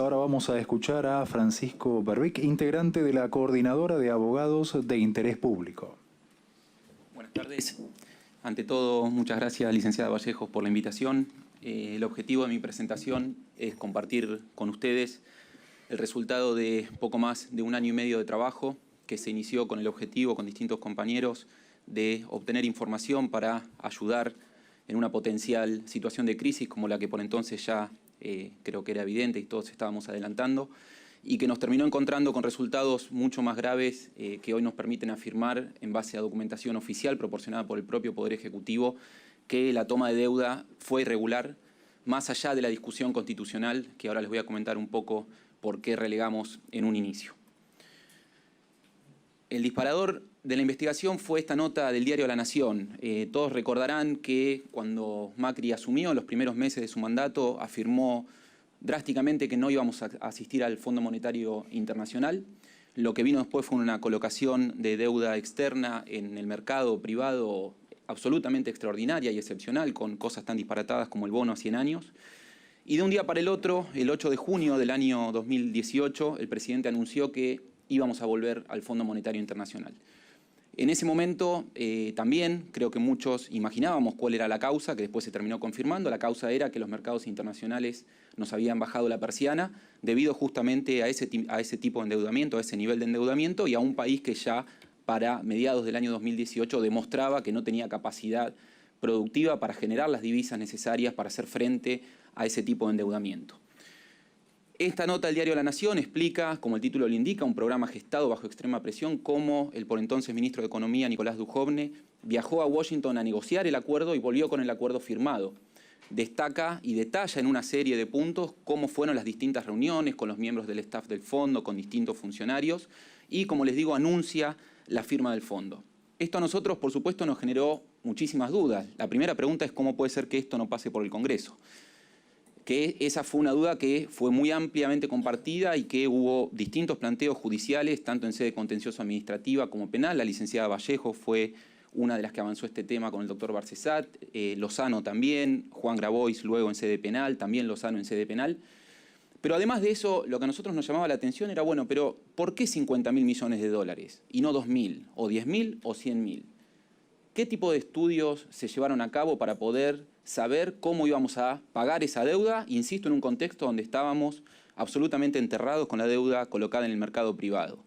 Ahora vamos a escuchar a Francisco Berbic, integrante de la Coordinadora de Abogados de Interés Público. Buenas tardes. Ante todo, muchas gracias, licenciada Vallejos, por la invitación. El objetivo de mi presentación es compartir con ustedes el resultado de poco más de 1 año y medio de trabajo que se inició con el objetivo, con distintos compañeros, de obtener información para ayudar en una potencial situación de crisis como la que por entonces ya creo que era evidente y todos estábamos adelantando, y que nos terminó encontrando con resultados mucho más graves que hoy nos permiten afirmar, en base a documentación oficial proporcionada por el propio Poder Ejecutivo, que la toma de deuda fue irregular, más allá de la discusión constitucional, que ahora les voy a comentar un poco por qué relegamos en un inicio. El disparador de la investigación fue esta nota del diario La Nación. Todos recordarán que cuando Macri asumió en los primeros meses de su mandato, afirmó drásticamente que no íbamos a asistir al Fondo Monetario Internacional. Lo que vino después fue una colocación de deuda externa en el mercado privado absolutamente extraordinaria y excepcional, con cosas tan disparatadas como el bono a 100 años. Y de un día para el otro, el 8 de junio del año 2018, el presidente anunció que íbamos a volver al Fondo Monetario Internacional. En ese momento también creo que muchos imaginábamos cuál era la causa, que después se terminó confirmando. La causa era que los mercados internacionales nos habían bajado la persiana debido justamente a ese tipo de endeudamiento, a ese nivel de endeudamiento, y a un país que ya para mediados del año 2018 demostraba que no tenía capacidad productiva para generar las divisas necesarias para hacer frente a ese tipo de endeudamiento. Esta nota del diario La Nación explica, como el título lo indica, un programa gestado bajo extrema presión, cómo el por entonces ministro de Economía, Nicolás Dujovne, viajó a Washington a negociar el acuerdo y volvió con el acuerdo firmado. Destaca y detalla en una serie de puntos cómo fueron las distintas reuniones con los miembros del staff del fondo, con distintos funcionarios, y, como les digo, anuncia la firma del fondo. Esto a nosotros, por supuesto, nos generó muchísimas dudas. La primera pregunta es cómo puede ser que esto no pase por el Congreso. Que esa fue una duda que fue muy ampliamente compartida y que hubo distintos planteos judiciales, tanto en sede contencioso administrativa como penal. La licenciada Vallejo fue una de las que avanzó este tema con el doctor Barcesat, Lozano también, Juan Grabois luego en sede penal, también Lozano en sede penal. Pero además de eso, lo que a nosotros nos llamaba la atención era, bueno, pero ¿por qué 50.000 millones de dólares y no 2.000, o 10.000 o 100.000? ¿Qué tipo de estudios se llevaron a cabo para poder saber cómo íbamos a pagar esa deuda? Insisto, en un contexto donde estábamos absolutamente enterrados con la deuda colocada en el mercado privado.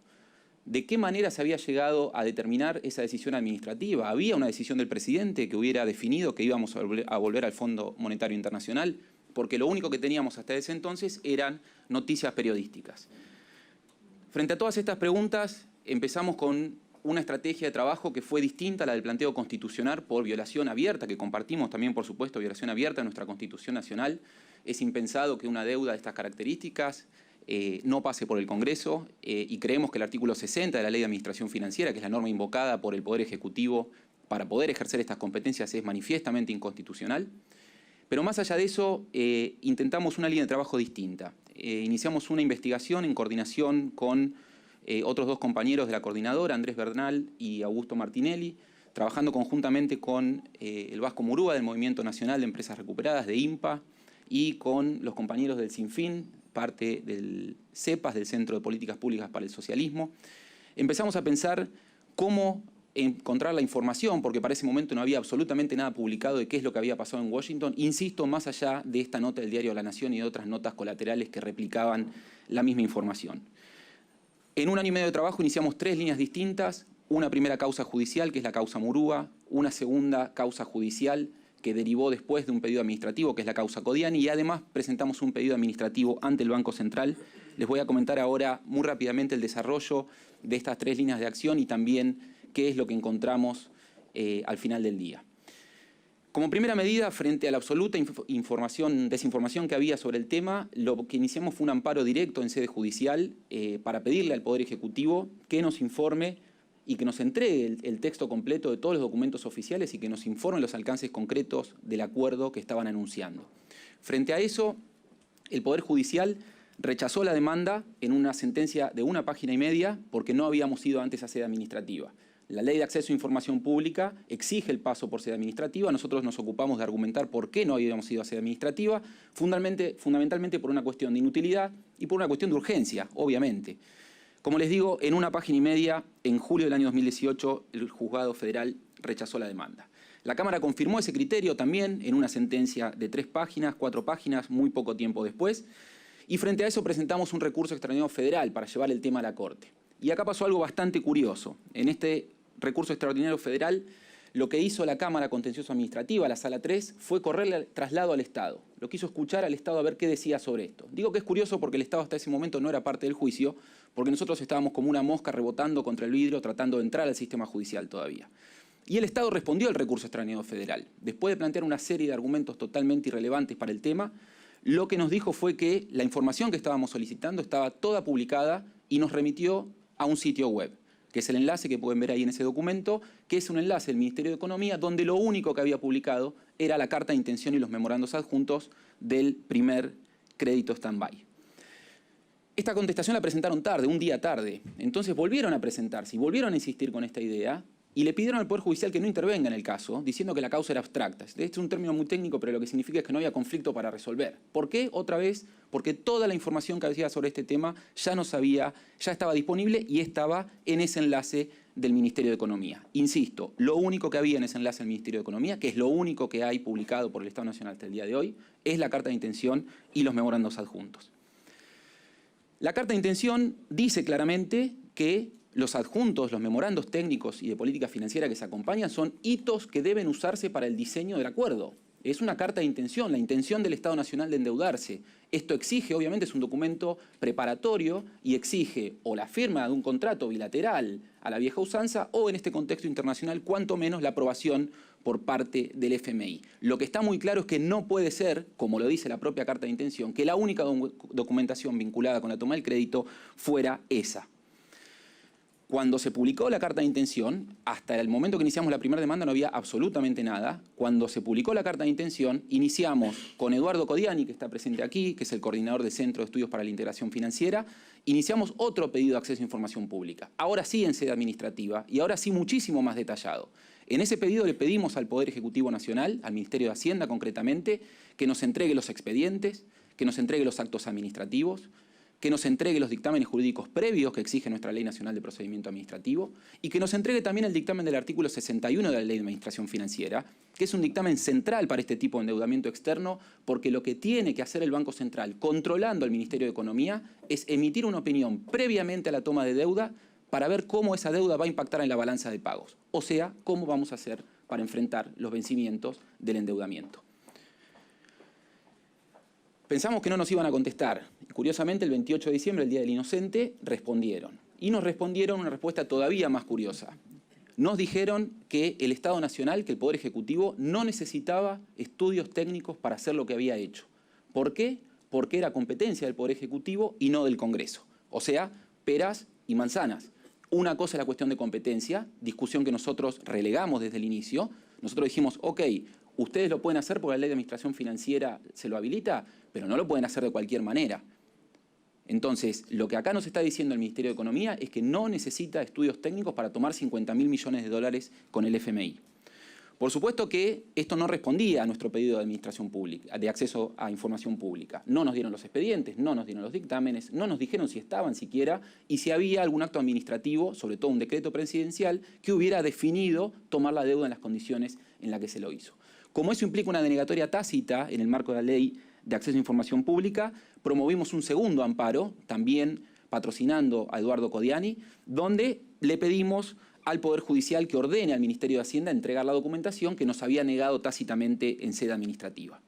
¿De qué manera se había llegado a determinar esa decisión administrativa? ¿Había una decisión del presidente que hubiera definido que íbamos a volver al Fondo Monetario Internacional? Porque lo único que teníamos hasta ese entonces eran noticias periodísticas. Frente a todas estas preguntas, empezamos con una estrategia de trabajo que fue distinta a la del planteo constitucional por violación abierta, que compartimos también, por supuesto, violación abierta de nuestra Constitución Nacional. Es impensado que una deuda de estas características no pase por el Congreso y creemos que el artículo 60 de la Ley de Administración Financiera, que es la norma invocada por el Poder Ejecutivo para poder ejercer estas competencias, es manifiestamente inconstitucional. Pero más allá de eso, intentamos una línea de trabajo distinta. Iniciamos una investigación en coordinación con otros dos compañeros de la coordinadora, Andrés Bernal y Augusto Martinelli, trabajando conjuntamente con el Vasco Murúa del Movimiento Nacional de Empresas Recuperadas, de IMPA, y con los compañeros del Sinfín, parte del CEPAS, del Centro de Políticas Públicas para el Socialismo. Empezamos a pensar cómo encontrar la información, porque para ese momento no había absolutamente nada publicado de qué es lo que había pasado en Washington, insisto, más allá de esta nota del diario La Nación y de otras notas colaterales que replicaban la misma información. En 1 año y medio de trabajo iniciamos 3 líneas distintas, una primera causa judicial, que es la causa Murúa, una segunda causa judicial que derivó después de un pedido administrativo, que es la causa Codiani, y además presentamos un pedido administrativo ante el Banco Central. Les voy a comentar ahora muy rápidamente el desarrollo de estas 3 líneas de acción y también qué es lo que encontramos al final del día. Como primera medida, frente a la absoluta desinformación que había sobre el tema, lo que iniciamos fue un amparo directo en sede judicial para pedirle al Poder Ejecutivo que nos informe y que nos entregue el texto completo de todos los documentos oficiales y que nos informe los alcances concretos del acuerdo que estaban anunciando. Frente a eso, el Poder Judicial rechazó la demanda en una sentencia de 1 página y media porque no habíamos ido antes a sede administrativa. La ley de acceso a información pública exige el paso por sede administrativa. Nosotros nos ocupamos de argumentar por qué no habíamos ido a sede administrativa, fundamentalmente por una cuestión de inutilidad y por una cuestión de urgencia, obviamente. Como les digo, en una página y media, en julio del año 2018, el juzgado federal rechazó la demanda. La Cámara confirmó ese criterio también en una sentencia de 3 páginas, 4 páginas, muy poco tiempo después. Y frente a eso presentamos un recurso extraordinario federal para llevar el tema a la Corte. Y acá pasó algo bastante curioso. En este recurso extraordinario federal, lo que hizo la Cámara Contencioso Administrativa, la Sala 3, fue correrle traslado al Estado. Lo quiso escuchar al Estado a ver qué decía sobre esto. Digo que es curioso porque el Estado hasta ese momento no era parte del juicio, porque nosotros estábamos como una mosca rebotando contra el vidrio tratando de entrar al sistema judicial todavía. Y el Estado respondió al recurso extraordinario federal. Después de plantear una serie de argumentos totalmente irrelevantes para el tema, lo que nos dijo fue que la información que estábamos solicitando estaba toda publicada y nos remitió a un sitio web, que es el enlace que pueden ver ahí en ese documento, que es un enlace del Ministerio de Economía, donde lo único que había publicado era la carta de intención y los memorandos adjuntos del primer crédito stand-by. Esta contestación la presentaron tarde, un día tarde. Entonces volvieron a presentarse y volvieron a insistir con esta idea y le pidieron al Poder Judicial que no intervenga en el caso, diciendo que la causa era abstracta. Este es un término muy técnico, pero lo que significa es que no había conflicto para resolver. ¿Por qué? Otra vez, porque toda la información que había sobre este tema ya estaba disponible y estaba en ese enlace del Ministerio de Economía. Insisto, lo único que había en ese enlace del Ministerio de Economía, que es lo único que hay publicado por el Estado Nacional hasta el día de hoy, es la carta de intención y los memorandos adjuntos. La carta de intención dice claramente que los adjuntos, los memorandos técnicos y de política financiera que se acompañan son hitos que deben usarse para el diseño del acuerdo. Es una carta de intención, la intención del Estado Nacional de endeudarse. Esto exige, obviamente, es un documento preparatorio y exige o la firma de un contrato bilateral a la vieja usanza o, en este contexto internacional, cuanto menos la aprobación por parte del FMI. Lo que está muy claro es que no puede ser, como lo dice la propia carta de intención, que la única documentación vinculada con la toma del crédito fuera esa. Cuando se publicó la carta de intención, hasta el momento que iniciamos la primera demanda no había absolutamente nada. Cuando se publicó la carta de intención, iniciamos con Eduardo Codiani, que está presente aquí, que es el coordinador del Centro de Estudios para la Integración Financiera, iniciamos otro pedido de acceso a información pública. Ahora sí en sede administrativa y ahora sí muchísimo más detallado. En ese pedido le pedimos al Poder Ejecutivo Nacional, al Ministerio de Hacienda concretamente, que nos entregue los expedientes, que nos entregue los actos administrativos, que nos entregue los dictámenes jurídicos previos que exige nuestra Ley Nacional de Procedimiento Administrativo y que nos entregue también el dictamen del artículo 61 de la Ley de Administración Financiera, que es un dictamen central para este tipo de endeudamiento externo, porque lo que tiene que hacer el Banco Central, controlando al Ministerio de Economía, es emitir una opinión previamente a la toma de deuda para ver cómo esa deuda va a impactar en la balanza de pagos, o sea, cómo vamos a hacer para enfrentar los vencimientos del endeudamiento. Pensamos que no nos iban a contestar. Curiosamente, el 28 de diciembre, el Día del Inocente, respondieron. Y nos respondieron una respuesta todavía más curiosa. Nos dijeron que el Estado Nacional, que el Poder Ejecutivo, no necesitaba estudios técnicos para hacer lo que había hecho. ¿Por qué? Porque era competencia del Poder Ejecutivo y no del Congreso. O sea, peras y manzanas. Una cosa es la cuestión de competencia, discusión que nosotros relegamos desde el inicio. Nosotros dijimos, ok, ustedes lo pueden hacer porque la Ley de Administración Financiera se lo habilita, pero no lo pueden hacer de cualquier manera. Entonces, lo que acá nos está diciendo el Ministerio de Economía es que no necesita estudios técnicos para tomar 50.000 millones de dólares con el FMI. Por supuesto que esto no respondía a nuestro pedido de administración pública, de acceso a información pública. No nos dieron los expedientes, no nos dieron los dictámenes, no nos dijeron si estaban siquiera y si había algún acto administrativo, sobre todo un decreto presidencial, que hubiera definido tomar la deuda en las condiciones en las que se lo hizo. Como eso implica una denegatoria tácita en el marco de la Ley de Acceso a Información Pública, promovimos un segundo amparo, también patrocinando a Eduardo Codiani, donde le pedimos al Poder Judicial que ordene al Ministerio de Hacienda entregar la documentación que nos había negado tácitamente en sede administrativa.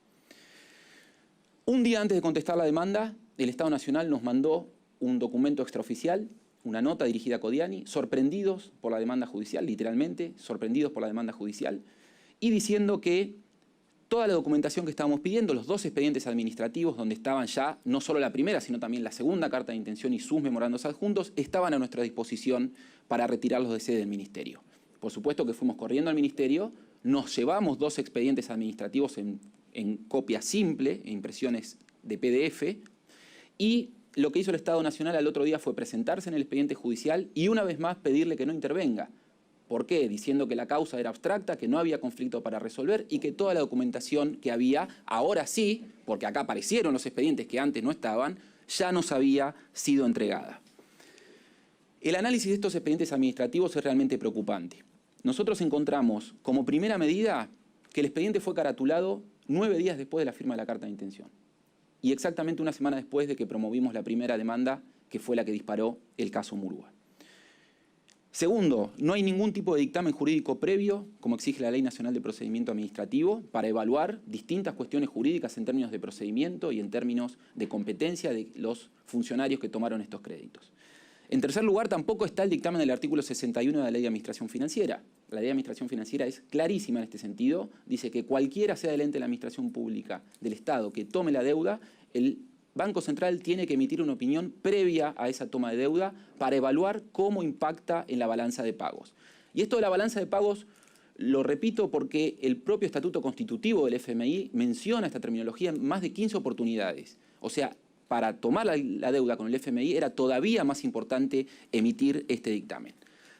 Un día antes de contestar la demanda, el Estado Nacional nos mandó un documento extraoficial, una nota dirigida a Codiani, sorprendidos por la demanda judicial, literalmente, sorprendidos por la demanda judicial, y diciendo que toda la documentación que estábamos pidiendo, los 2 expedientes administrativos donde estaban ya no solo la primera, sino también la segunda carta de intención y sus memorandos adjuntos, estaban a nuestra disposición para retirarlos de sede del Ministerio. Por supuesto que fuimos corriendo al Ministerio, nos llevamos 2 expedientes administrativos en copia simple, en impresiones de PDF, y lo que hizo el Estado Nacional al otro día fue presentarse en el expediente judicial y una vez más pedirle que no intervenga. ¿Por qué? Diciendo que la causa era abstracta, que no había conflicto para resolver y que toda la documentación que había, ahora sí, porque acá aparecieron los expedientes que antes no estaban, ya nos había sido entregada. El análisis de estos expedientes administrativos es realmente preocupante. Nosotros encontramos como primera medida que el expediente fue caratulado 9 días después de la firma de la carta de intención y exactamente una semana después de que promovimos la primera demanda, que fue la que disparó el caso Murúa. Segundo, no hay ningún tipo de dictamen jurídico previo, como exige la Ley Nacional de Procedimiento Administrativo, para evaluar distintas cuestiones jurídicas en términos de procedimiento y en términos de competencia de los funcionarios que tomaron estos créditos. En tercer lugar, tampoco está el dictamen del artículo 61 de la Ley de Administración Financiera. La Ley de Administración Financiera es clarísima en este sentido. Dice que cualquiera sea el ente de la administración pública del Estado que tome la deuda, el Banco Central tiene que emitir una opinión previa a esa toma de deuda para evaluar cómo impacta en la balanza de pagos. Y esto de la balanza de pagos lo repito porque el propio Estatuto Constitutivo del FMI menciona esta terminología en más de 15 oportunidades. O sea, para tomar la deuda con el FMI era todavía más importante emitir este dictamen.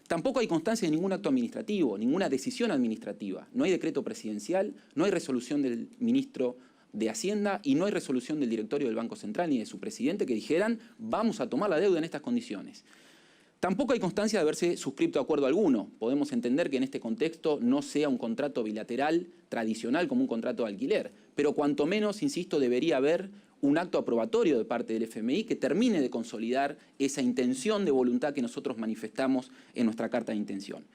Tampoco hay constancia de ningún acto administrativo, ninguna decisión administrativa. No hay decreto presidencial, no hay resolución del ministro de Hacienda y no hay resolución del directorio del Banco Central ni de su presidente que dijeran vamos a tomar la deuda en estas condiciones. Tampoco hay constancia de haberse suscrito acuerdo alguno. Podemos entender que en este contexto no sea un contrato bilateral tradicional como un contrato de alquiler, pero cuanto menos, insisto, debería haber un acto aprobatorio de parte del FMI que termine de consolidar esa intención de voluntad que nosotros manifestamos en nuestra carta de intención.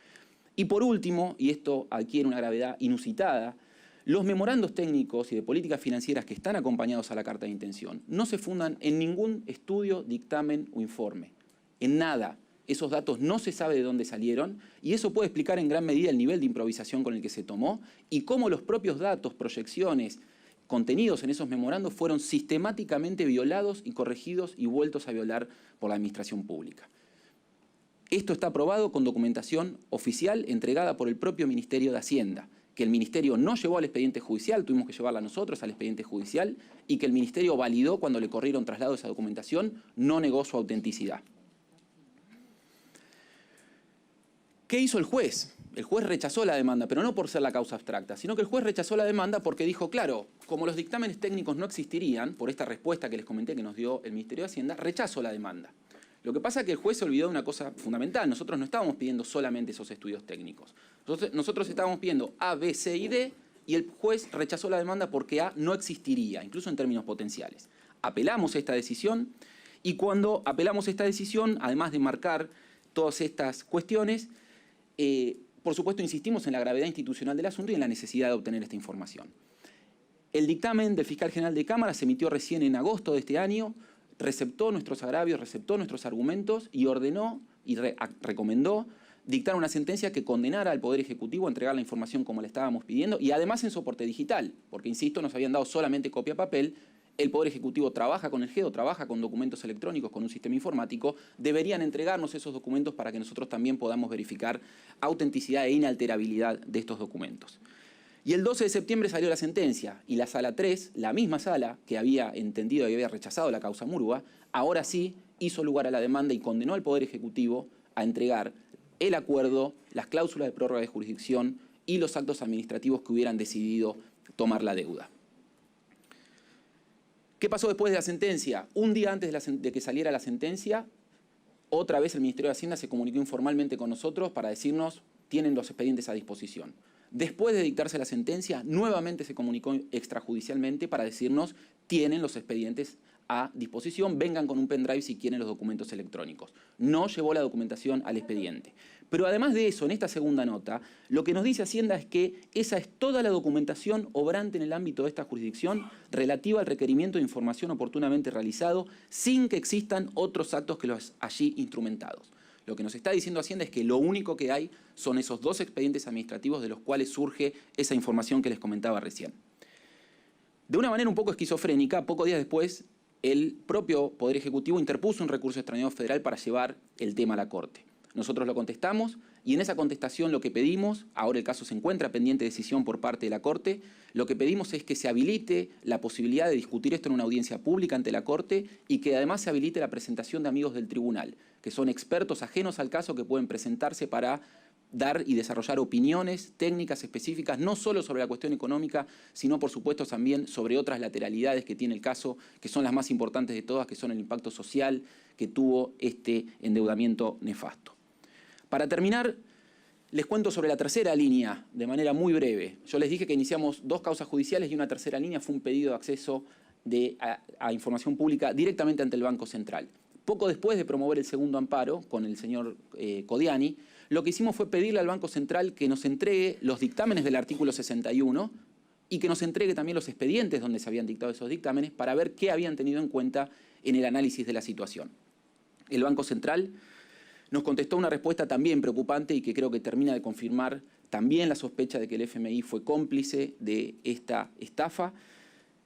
Y por último, y esto adquiere una gravedad inusitada, los memorandos técnicos y de políticas financieras que están acompañados a la carta de intención no se fundan en ningún estudio, dictamen o informe, en nada. Esos datos no se sabe de dónde salieron y eso puede explicar en gran medida el nivel de improvisación con el que se tomó y cómo los propios datos, proyecciones, contenidos en esos memorandos fueron sistemáticamente violados y corregidos y vueltos a violar por la administración pública. Esto está aprobado con documentación oficial entregada por el propio Ministerio de Hacienda, que el Ministerio no llevó al expediente judicial, tuvimos que llevarla nosotros al expediente judicial, y que el Ministerio validó cuando le corrieron traslado de esa documentación, no negó su autenticidad. ¿Qué hizo el juez? El juez rechazó la demanda, pero no por ser la causa abstracta, sino que el juez rechazó la demanda porque dijo, claro, como los dictámenes técnicos no existirían, por esta respuesta que les comenté que nos dio el Ministerio de Hacienda, rechazó la demanda. Lo que pasa es que el juez se olvidó de una cosa fundamental. Nosotros no estábamos pidiendo solamente esos estudios técnicos. Nosotros estábamos pidiendo A, B, C y D, y el juez rechazó la demanda porque A no existiría, incluso en términos potenciales. Apelamos a esta decisión, y cuando apelamos a esta decisión, además de marcar todas estas cuestiones, por supuesto insistimos en la gravedad institucional del asunto y en la necesidad de obtener esta información. El dictamen del fiscal general de Cámara se emitió recién en agosto de este año, receptó nuestros agravios, receptó nuestros argumentos y ordenó y recomendó dictar una sentencia que condenara al Poder Ejecutivo a entregar la información como le estábamos pidiendo y además en soporte digital, porque insisto, nos habían dado solamente copia papel. El Poder Ejecutivo trabaja con el GEO, trabaja con documentos electrónicos, con un sistema informático, deberían entregarnos esos documentos para que nosotros también podamos verificar autenticidad e inalterabilidad de estos documentos. Y el 12 de septiembre salió la sentencia y la Sala 3, la misma sala que había entendido y había rechazado la causa Murúa, ahora sí hizo lugar a la demanda y condenó al Poder Ejecutivo a entregar el acuerdo, las cláusulas de prórroga de jurisdicción y los actos administrativos que hubieran decidido tomar la deuda. ¿Qué pasó después de la sentencia? Un día antes de que saliera la sentencia, otra vez el Ministerio de Hacienda se comunicó informalmente con nosotros para decirnos tienen los expedientes a disposición. Después de dictarse la sentencia, nuevamente se comunicó extrajudicialmente para decirnos tienen los expedientes a disposición, vengan con un pendrive si quieren los documentos electrónicos. No llevó la documentación al expediente. Pero además de eso, en esta segunda nota, lo que nos dice Hacienda es que esa es toda la documentación obrante en el ámbito de esta jurisdicción relativa al requerimiento de información oportunamente realizado sin que existan otros actos que los allí instrumentados. Lo que nos está diciendo Hacienda es que lo único que hay son esos dos expedientes administrativos de los cuales surge esa información que les comentaba recién. De una manera un poco esquizofrénica, pocos días después, el propio Poder Ejecutivo interpuso un recurso extraordinario federal para llevar el tema a la Corte. Nosotros lo contestamos y en esa contestación lo que pedimos, ahora el caso se encuentra pendiente de decisión por parte de la Corte, lo que pedimos es que se habilite la posibilidad de discutir esto en una audiencia pública ante la Corte y que además se habilite la presentación de amigos del tribunal, que son expertos ajenos al caso que pueden presentarse para dar y desarrollar opiniones técnicas específicas, no solo sobre la cuestión económica, sino por supuesto también sobre otras lateralidades que tiene el caso, que son las más importantes de todas, que son el impacto social que tuvo este endeudamiento nefasto. Para terminar, les cuento sobre la tercera línea de manera muy breve. Yo les dije que iniciamos 2 causas judiciales y una tercera línea fue un pedido de acceso a información pública directamente ante el Banco Central. Poco después de promover el segundo amparo con el señor Codiani, lo que hicimos fue pedirle al Banco Central que nos entregue los dictámenes del artículo 61 y que nos entregue también los expedientes donde se habían dictado esos dictámenes para ver qué habían tenido en cuenta en el análisis de la situación. El Banco Central nos contestó una respuesta también preocupante y que creo que termina de confirmar también la sospecha de que el FMI fue cómplice de esta estafa,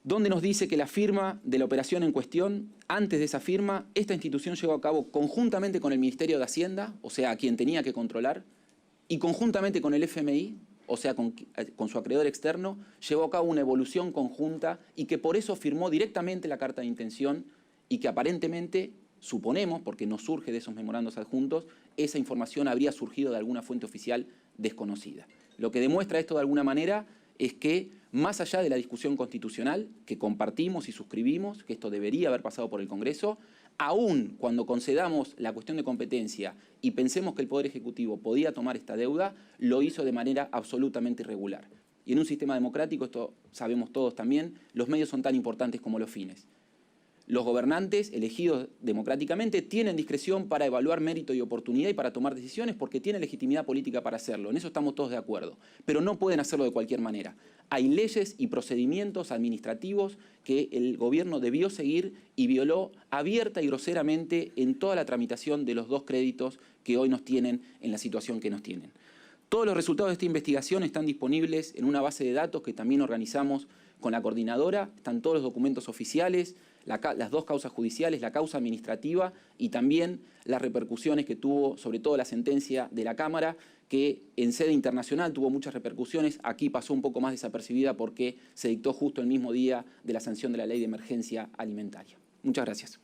donde nos dice que la firma de la operación en cuestión, antes de esa firma, esta institución llevó a cabo conjuntamente con el Ministerio de Hacienda, o sea, a quien tenía que controlar, y conjuntamente con el FMI, o sea, con su acreedor externo, llevó a cabo una evolución conjunta y que por eso firmó directamente la carta de intención y que aparentemente, suponemos, porque no surge de esos memorandos adjuntos, esa información habría surgido de alguna fuente oficial desconocida. Lo que demuestra esto de alguna manera es que, más allá de la discusión constitucional, que compartimos y suscribimos, que esto debería haber pasado por el Congreso, aún cuando concedamos la cuestión de competencia y pensemos que el Poder Ejecutivo podía tomar esta deuda, lo hizo de manera absolutamente irregular. Y en un sistema democrático, esto sabemos todos también, los medios son tan importantes como los fines. Los gobernantes elegidos democráticamente tienen discreción para evaluar mérito y oportunidad y para tomar decisiones porque tienen legitimidad política para hacerlo. En eso estamos todos de acuerdo. Pero no pueden hacerlo de cualquier manera. Hay leyes y procedimientos administrativos que el gobierno debió seguir y violó abierta y groseramente en toda la tramitación de los 2 créditos que hoy nos tienen en la situación que nos tienen. Todos los resultados de esta investigación están disponibles en una base de datos que también organizamos con la coordinadora. Están todos los documentos oficiales, las 2 causas judiciales, la causa administrativa y también las repercusiones que tuvo, sobre todo la sentencia de la Cámara, que en sede internacional tuvo muchas repercusiones. Aquí pasó un poco más desapercibida porque se dictó justo el mismo día de la sanción de la Ley de Emergencia Alimentaria. Muchas gracias.